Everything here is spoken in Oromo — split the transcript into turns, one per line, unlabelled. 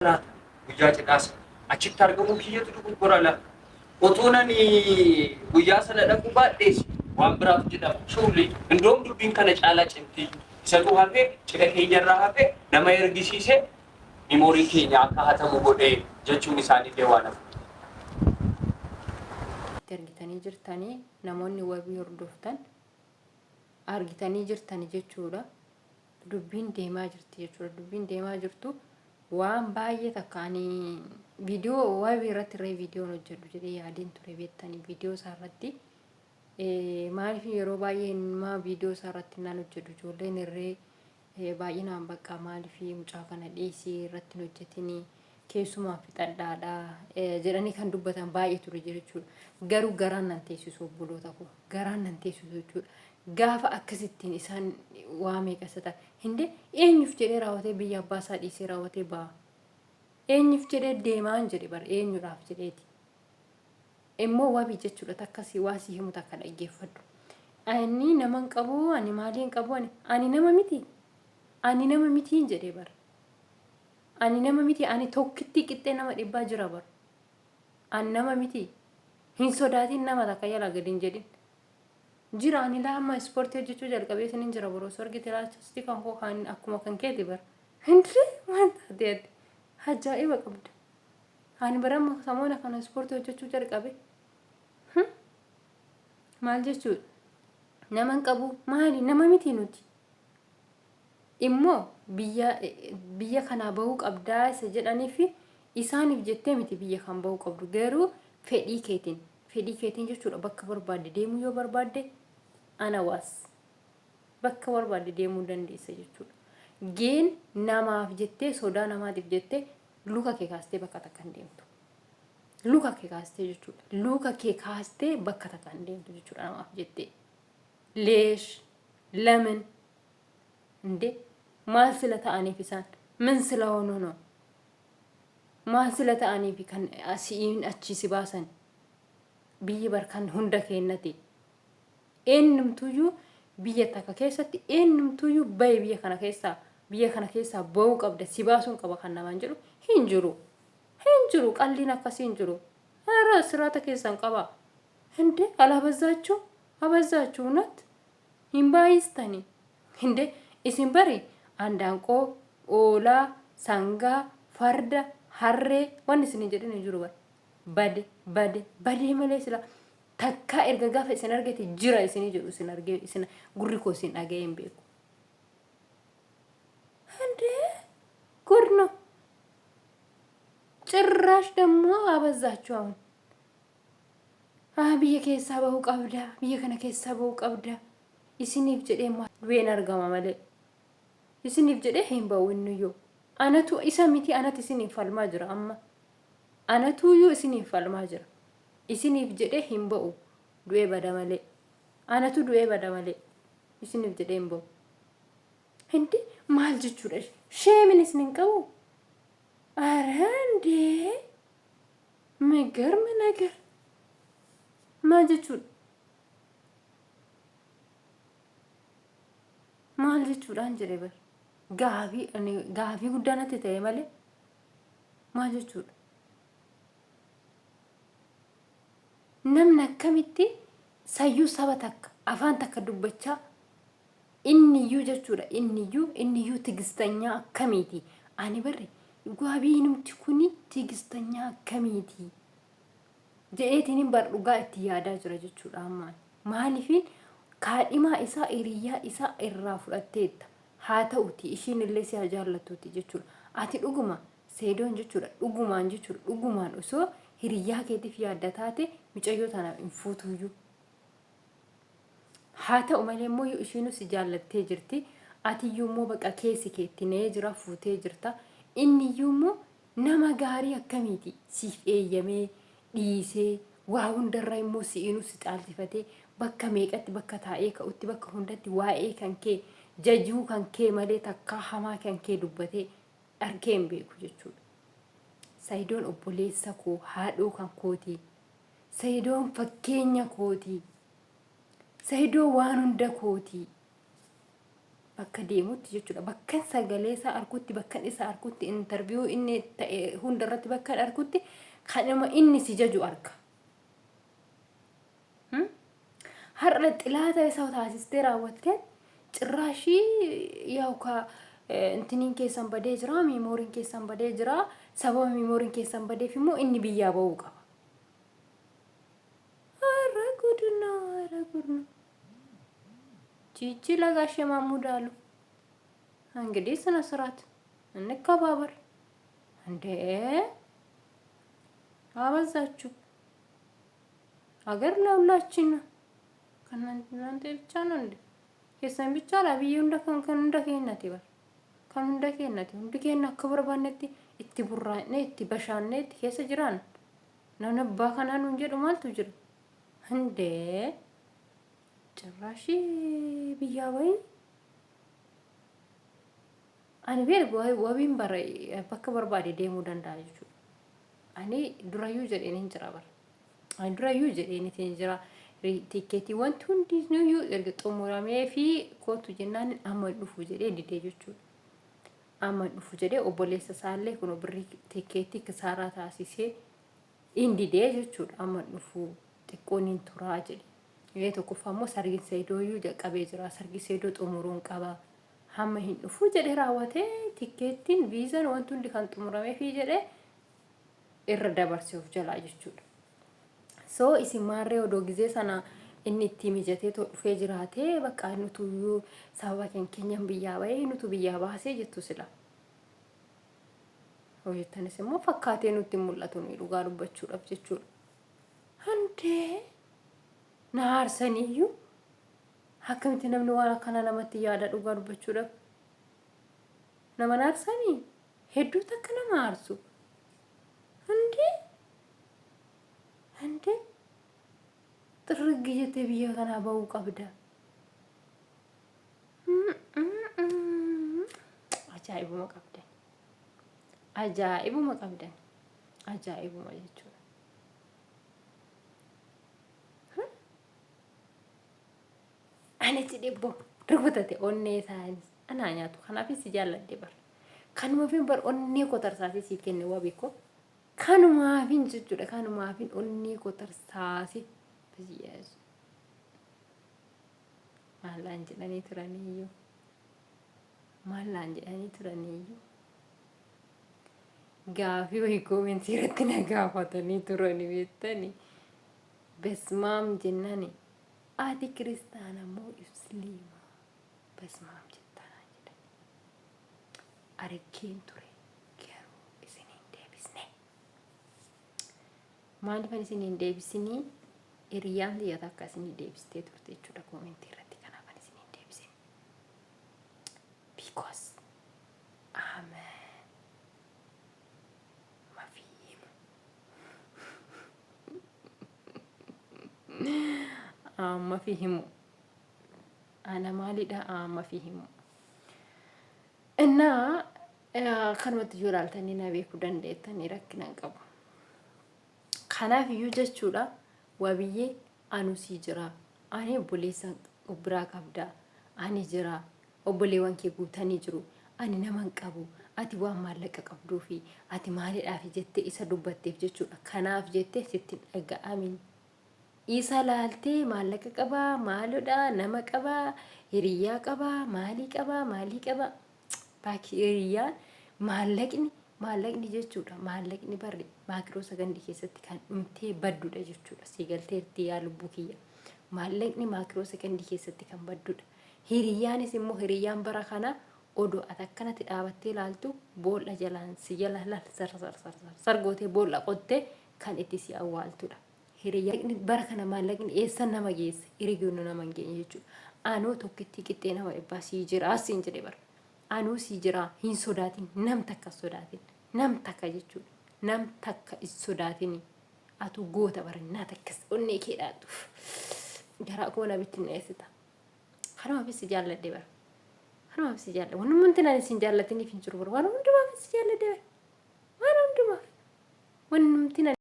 guyyaa cidhaas achitti argamu kiyyatu dogoggorala. Otuunani guyyaa sana dhaqu baadhees waan biraaf jedhama. Shulli indoom dubbiin kana caalaa cimti. Isatu hafee cidha keenyarraa hafee nama ergisiisee meemoorii keenya akka hatamu godhee jechuun isaaniillee waan hafu.
Argitanii jirtanii namoonni wabii hordoftan argitanii jirtanii jechuudha. Dubbiin deemaa jirti jechuudha. Dubbiin deemaa jirtu waan baay'ee takkaanii viidiyoo wabii irratti irree viidiyoon hojjedhu jedhee yaadeen ture beektanii viidiyoo isaa irratti maaliif yeroo baay'ee nama viidiyoo isaa irratti naan hojjedhu ijoolleen irree baay'inaan bakka maaliif mucaa kana dhiisii irratti hojjetanii keessumaa fixadhaadha jedhanii kan dubbatan baay'ee ture jechuudha. Garuu garaan nan teessisu obboloota koo garaan nan teessisu jechuudha. Gaafa akkasittiin isaan waa meeqasata hinde eenyuuf jedhee raawwatee biyya abbaa isaa dhiisee raawwatee ba'a. Eenyuuf jedhee deemaan jedhe bar eenyudhaaf jedheeti. Immoo wabii jechuudha takkasii waa si himu takka dhaggeeffadhu. Ani naman qabu ani maaliin qabu ani nama miti. Ani nama mitiin jedhee bar. Ani nama miti ani tokkitti qixxee nama dhibbaa jira bar. Ani nama miti. Hin sodaatin nama takka yala gadiin jedhin. Jira ani lama ispoortii hojjechuu jalqabee sinin jira boroo argite laachasti kan koo kan akkuma kan keeti bar. Hindi wanta deedde ajaa'iba qabda. Ani baramma samoona kana ispoortii hojjechuu jalqabe. Maal jechuudha? Naman qabu maali nama miti nuti. Immoo biyya kana bahuu qabdaa isa jedhanii fi isaaniif jettee miti biyya kan bahuu qabdu garuu fedhii keetiin jechuudha bakka barbaadde deemuu yoo barbaadde ana waas bakka barbaadde deemuu dandeessa jechuudha. Geen namaaf jettee sodaa namaatiif jettee luka kee kaastee bakka takka hin deemtu. Luka kee kaastee jechuudha. Luka kee kaastee bakka takka hin deemtu jechuudha namaaf jettee. Leesh lamin inde maal sila ta'aniif isaan min sila hono no maal sila ta'aniif kan asiin achi si baasan biyyi barkan hunda kennate eenyumtuyyuu biyya takka keessatti eenyumtuyyuu bahe biyya kana keessaa bahuu qabda si baasuun qaba kan namaan jedhu hin jiru qalliin akkasii hin jiru hara siraata keessan qaba hinde abazaachuu nat hin baay'istanii hinde isin bari andaanqoo oolaa sangaa farda harree waan isin jedhin hin jiru bade malee sila takka erga gaafa isin argate jira isin jedhu isin argee isin gurri koo isin dhagee hin beeku. Hinde gurno ጭራሽ ደግሞ አበዛችሁ አሁን biyya keessaa bahuu qabda biyya kana keessaa bahuu qabda isiniif jedhee du'een argama malee isiniif jedhee hin bahu inniyyuu anatu isa miti anati isiniif falmaa jira amma anatuyyuu isiniif falmaa jira isiniif jedhee hin bahu du'ee bada malee anatu du'ee bada malee isiniif jedhee hin bahu hindi maal jechuudha sheemin isinin qabu arande megar menagar maal jechuudha maal jechuudhaan jedhee bar gaafii guddaa natti ta'e malee maal jechuudha namni akkamitti sayyuu saba takka afaan takka dubbachaa inniyyuu jechuudha inniyyuu tigistanyaa akkamiiti ani barre gaabii numti kuni tigistanyaa akkamiiti je'eetiin bar dhugaa itti yaadaa jira jechuudha ammaan maaliifin kaadhimaa isaa hiriyyaa isaa irraa fudhatteetta haa ta'uti ishiin illee si jaallatuuti jechuudha ati dhuguma seedoon jechuudha dhugumaan osoo hiriyyaa keetiif yaadda taate micayyoo tana hin fuutuyyuu haa ta'u malee immoo ishiinu si jaallattee jirti atiyyuu immoo baqa keessi keetti nee jira fuutee jirta inniyyuu immoo nama gaarii akkamiiti siif eeyyamee dhiisee waa hundarraa immoo si'inuu si caalchifatee bakka meeqatti bakka taa'ee ka'utti bakka hundatti waa'ee kan kee jajuu kan kee malee takkaa hamaa kan kee dubbatee argee hin beeku jechuudha. Saidoon obboleessa koo haadhoo kan kooti. Saidoon fakkeenya kooti. Saidoo waan hunda kooti. bakka deemutti jechuudha. Bakka sagalee isaa argutti, bakka isa argutti, interviyuu inni ta'e hundarratti bakka argutti kanuma inni si jaju arga. Har'a xilaata isaa taasistee raawwattee cirraashii yookaan intiniin keessan badee jira, miimooriin keessan badee jira. Sababa miimooriin keessan badeef immoo inni biyyaa ba'uu qaba. Har'a gudna. Cici lagaashee maamudaalu. እንግዲህ ስነ ስርዓት እንከባበር እንዴ! አበዛችሁ። ሀገር ለሁላችን ነው። ከእናንተ ብቻ ነው እንዴ? keessan bicha la biyyu hunda kan hunda keenyati bar kan hunda keenyati hundi keenya akka barbaannetti itti burraa'ne itti bashaanne itti keessa jiraan namni abbaa kanaan hin jedhu maaltu jira hundee cirraashii biyyaa wayii ani beeku wabiin bara bakka barbaade deemuu danda'a jechuudha. Ani durayyuu jedheen hin jira bar ani durayyuu jedheen hin jira. Tikeetii wanti hundi nuyyuu erga xumuramee fi kootu jennaan amma dhufu jedhee didee jechuudha. Amma dhufu jedhee obboleessa isaallee kun birrii tikeetii kisaaraa taasisee hin didee jechuudha. Amma dhufu xiqqoon hin turaa jedhe. Yoo tokkoffaa immoo sargiin seedooyyuu jalqabee jira. Sargi seedoo xumuruun qaba. Hamma hin dhufu jedhee raawwatee tikeetiin viizaan wanti hundi kan xumuramee fi jedhee irra dabarsee of jalaa jechuudha. So isin maarree odoo gizee sana inni itti mijatee dhufee jiraatee bakka nutu sababa keenyaan biyyaa bahee nutu biyyaa baasee jettu sila. Hojjettanis immoo fakkaatee nutti mul'atu ni dhugaa dubbachuudhaaf jechuudha. Handee na aarsaniyyuu akkamitti namni waan akkana namatti yaada dhugaa dubbachuudhaaf nama na aarsanii hedduutu akka nama aarsu. Handee xirriggi jettee biyya kanaa bahuu qabda. Ajaa'ibuma qabdan. Ajaa'ibuma qabdan. Ajaa'ibuma jechuudha. Ani itti dhibbo rukutate onnee isaanii anaa nyaatu kanaafis si jaalladhe bar. Kanumaafin bar onnee kotarsaasii sii kenne wabiiko. Kanumaafin jechuudha kanumaafin onnee kotarsaasii. Yes. Maalaan jedhanii turaniyyuu. Maalaan jedhanii turaniyyuu. Gaafii wayii koomentii irratti na gaafatanii turani beektanii. Besmaam jennani. Ati kiristaana moo musliima? Besmaam jettanaa jedhani. Argeen ture garuu isin hin deebisne. Maaliifan isin hin deebisnii? Hiriyyaan xiyyaata akkasii deebistee turte jechuudha koomentii irratti kanaaf isin hin deebisin. Because amma fihimu ana maalidha amma fihimu innaa kanumatti yoo ilaaltanii na beekuu dandeettanii rakkina hin qabu. Kanaaf iyyuu jechuudha. Wabiyyee anusii jira. Ani obboleessa biraa qabda. Ani jira. Obboleewwan kee guutanii jiru. Ani nama hin qabu. Ati waan maallaqa qabduu fi ati maalidhaaf jettee isa dubbatteef jechuudha. Kanaaf jettee sitti dhaga'amin. Isa laaltee maallaqa qabaa, maalidha, nama qabaa, hiriyyaa qabaa, maalii qabaa. Baaki hiriyyaan maallaqni jechuudha. Maallaqni barri maakiroo sagandii keessatti kan dhumtee baddudha jechuudha. Siigalteetti yaa lubbuu kiyya. Maallaqni maakiroo sagandii keessatti kan baddudha. Hiriyyaanis immoo hiriyyaan bara kana odoo ati akkanatti dhaabattee ilaaltu boolla jalaan si jala sargootee boolla qottee kan itti si awwaaltudha. Hiriyyaan bara kana maallaqni eessan nama geesse hiriyoonni nama hin geenye jechuudha. Anoo tokkitti qixxee nama dhibbaa sii jira asiin jedhe bara. Anuu sii jira hin sodaatin nam takka sodaatin nam takka jechuudha. Nam takka is sodaatin atu goota barannaa takkas onnee kee dhaatuuf garaa koona bitti neessita. Kanumaafis si jaalladhe bara. Kanumaafis si jaalladhe. Wanni wanti naan isin jaallatiniif hin jiru bara. Waan hundumaafis si jaalladhe bara. Waan hundumaaf. Wanni